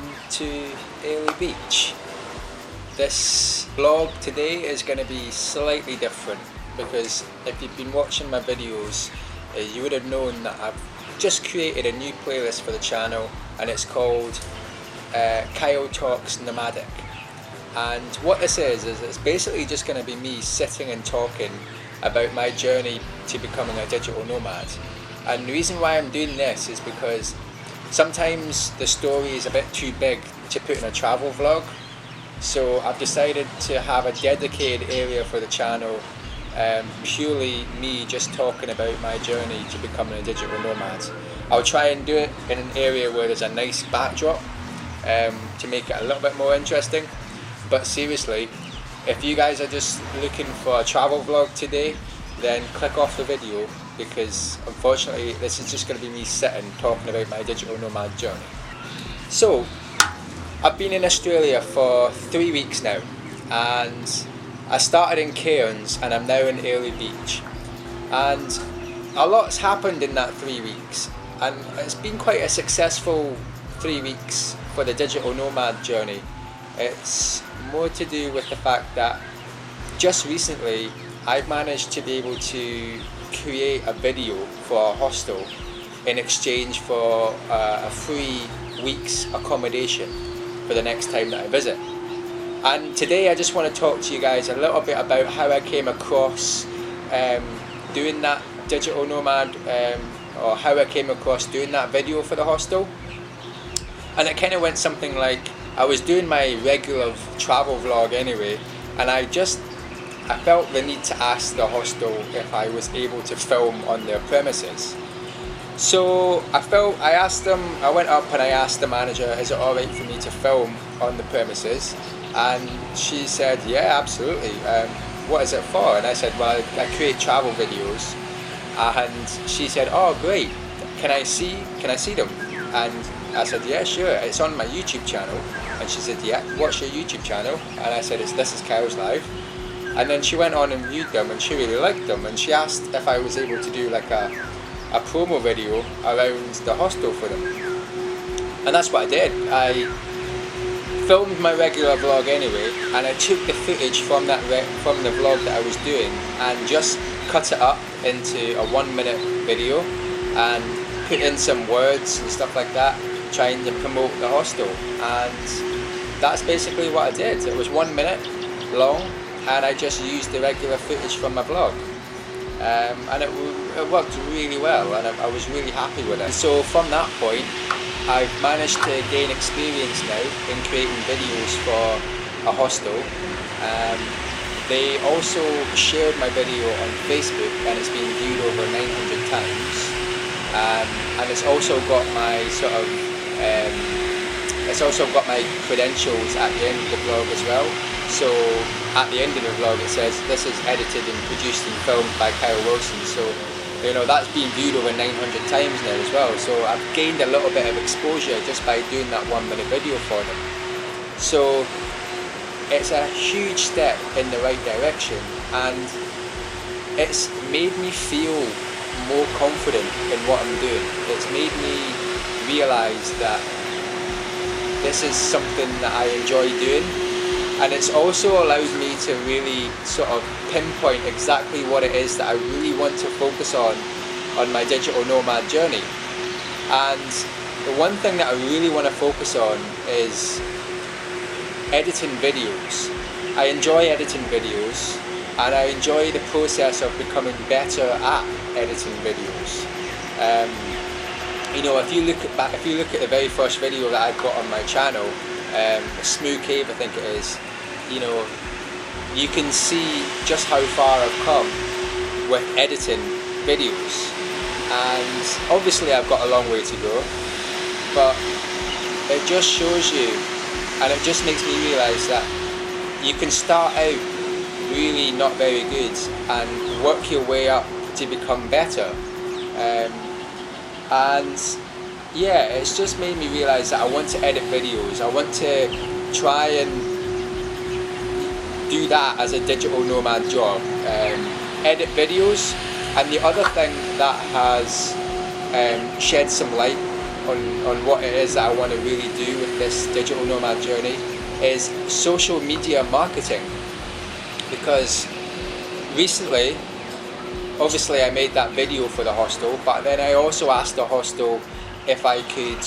welcome to Airlie Beach. This vlog today is going to be slightly different because if you've been watching my videos, you would have known that I've just created a new playlist for the channel, and it's called Talks Nomadic. And what this is it's basically just going to be me sitting and talking about my journey to becoming a digital nomad. And the reason why I'm doing this is because sometimes the story is a bit too big to put in a travel vlog. So I've decided to have a dedicated area for the channel, purely me just talking about my journey to becoming a digital nomad. I'll try and do it in an area where there's a nice backdrop to make it a little bit more interesting. But seriously, if you guys are just looking for a travel vlog today, then click off the video, because unfortunately this is just going to be me sitting talking about my digital nomad journey. So I've been in Australia for 3 weeks now, and I started in Cairns and I'm now in Airlie Beach, and a lot's happened in that 3 weeks, and it's been quite a successful 3 weeks for the digital nomad journey. It's more to do with the fact that just recently I've managed to be able to create a video for a hostel in exchange for a 3 weeks accommodation for the next time that I visit. And today I just want to talk to you guys a little bit about how I came across doing that digital nomad, or how I came across doing that video for the hostel. And it kind of went something like, I was doing my regular travel vlog anyway, and I felt the need to ask the hostel if I was able to film on their premises. So I asked them, I went up and I asked the manager, is it alright for me to film on the premises? And she said, yeah, absolutely. What is it for? And I said, well, I create travel videos. And she said, oh great, can I see them? And I said, yeah, sure, it's on my YouTube channel. And she said, yeah, what's your YouTube channel? And I said, This Is Cows Live. And then she went on and viewed them, and she really liked them, and she asked if I was able to do like a promo video around the hostel for them. And that's what I did. I filmed my regular vlog anyway, and I took the footage from the vlog that I was doing and just cut it up into a 1 minute video and put in some words and stuff like that, trying to promote the hostel. And that's basically what I did. It was 1 minute long, and I just used the regular footage from my vlog, and it worked really well, and I was really happy with it. So from that point I've managed to gain experience now in creating videos for a hostel. They also shared my video on Facebook, and it's been viewed over 900 times, and it's also got my credentials at the end of the vlog as well. So at the end of the vlog it says, this is edited and produced and filmed by Kyle Wilson. So you know, that's been viewed over 900 times now as well. So I've gained a little bit of exposure just by doing that 1 minute video for them. So it's a huge step in the right direction, and it's made me feel more confident in what I'm doing. It's made me realise that this is something that I enjoy doing, and it's also allowed me to really sort of pinpoint exactly what it is that I really want to focus on my digital nomad journey. And the one thing that I really want to focus on is editing videos. I enjoy editing videos, and I enjoy the process of becoming better at editing videos. You know, if you look at the very first video that I got on my channel, Smooth Cave I think it is, you know, you can see just how far I've come with editing videos. And obviously I've got a long way to go, but it just shows you, and it just makes me realise that you can start out really not very good and work your way up to become better. And yeah, it's just made me realise that I want to edit videos. I want to try and do that as a digital nomad job, edit videos. And the other thing that has shed some light on what it is that I want to really do with this digital nomad journey is social media marketing. Because recently, obviously I made that video for the hostel, but then I also asked the hostel if I could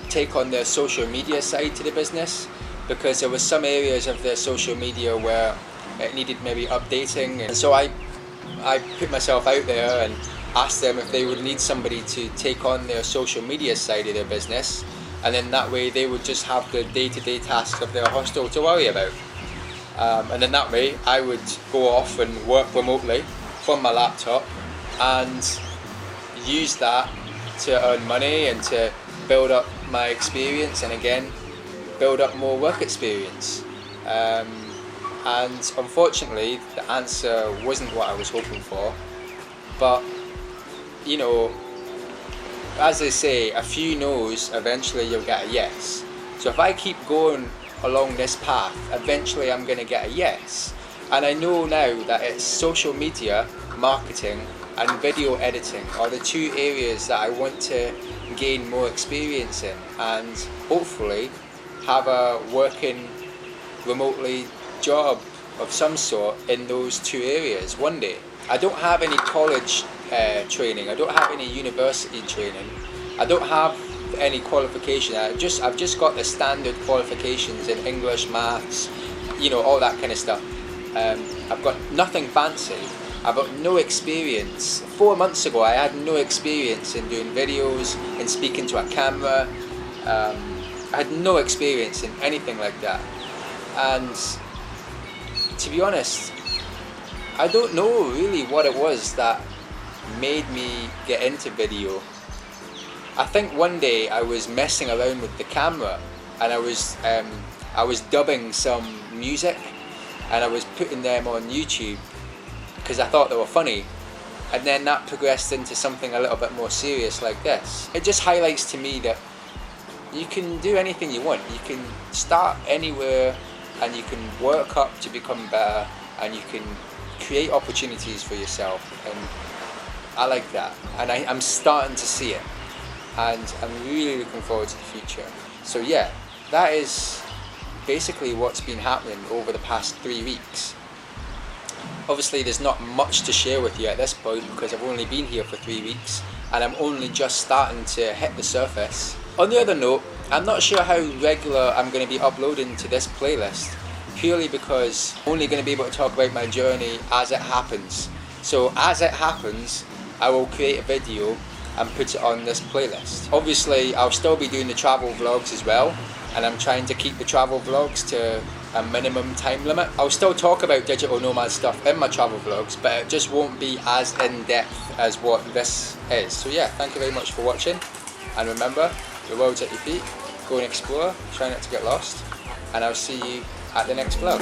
take on the social media side to the business, because there was some areas of the social media where it needed maybe updating, and so I put myself out there and asked them if they would need somebody to take on their social media side of their business, and then that way they would just have the day-to-day tasks of their hostel to worry about. And then that way I would go off and work remotely from my laptop and use that to earn money and to build up my experience, and again build up more work experience. And unfortunately the answer wasn't what I was hoping for, but you know, as they say, a few no's, eventually you'll get a yes. So if I keep going along this path, eventually I'm going to get a yes. And I know now that it's social media marketing and video editing are the two areas that I want to gain more experience in, and hopefully have a working remotely job of some sort in those two areas one day. I don't have any college training, I don't have any university training, I don't have any qualification. I've just got the standard qualifications in English, maths, you know, all that kind of stuff. I've got nothing fancy. I've got no experience. 4 months ago I had no experience in doing videos and speaking to a camera. I had no experience in anything like that, and to be honest, I don't know really what it was that made me get into video. I think one day I was messing around with the camera and I was dubbing some music and I was putting them on YouTube because I thought they were funny, and then that progressed into something a little bit more serious like this. It just highlights to me that you can do anything you want. You can start anywhere and you can work up to become better, and you can create opportunities for yourself, and I like that, and I'm starting to see it, and I'm really looking forward to the future. So yeah, that is basically what's been happening over the past 3 weeks. Obviously there's not much to share with you at this point because I've only been here for 3 weeks and I'm only just starting to hit the surface. On the other note, I'm not sure how regular I'm going to be uploading to this playlist, purely because I'm only going to be able to talk about my journey as it happens. So as it happens, I will create a video and put it on this playlist. Obviously I'll still be doing the travel vlogs as well, and I'm trying to keep the travel vlogs to a minimum time limit. I'll still talk about digital nomad stuff in my travel vlogs, but it just won't be as in-depth as what this is. So yeah, thank you very much for watching, and remember, the world's at your feet. Go and explore, try not to get lost, and I'll see you at the next vlog.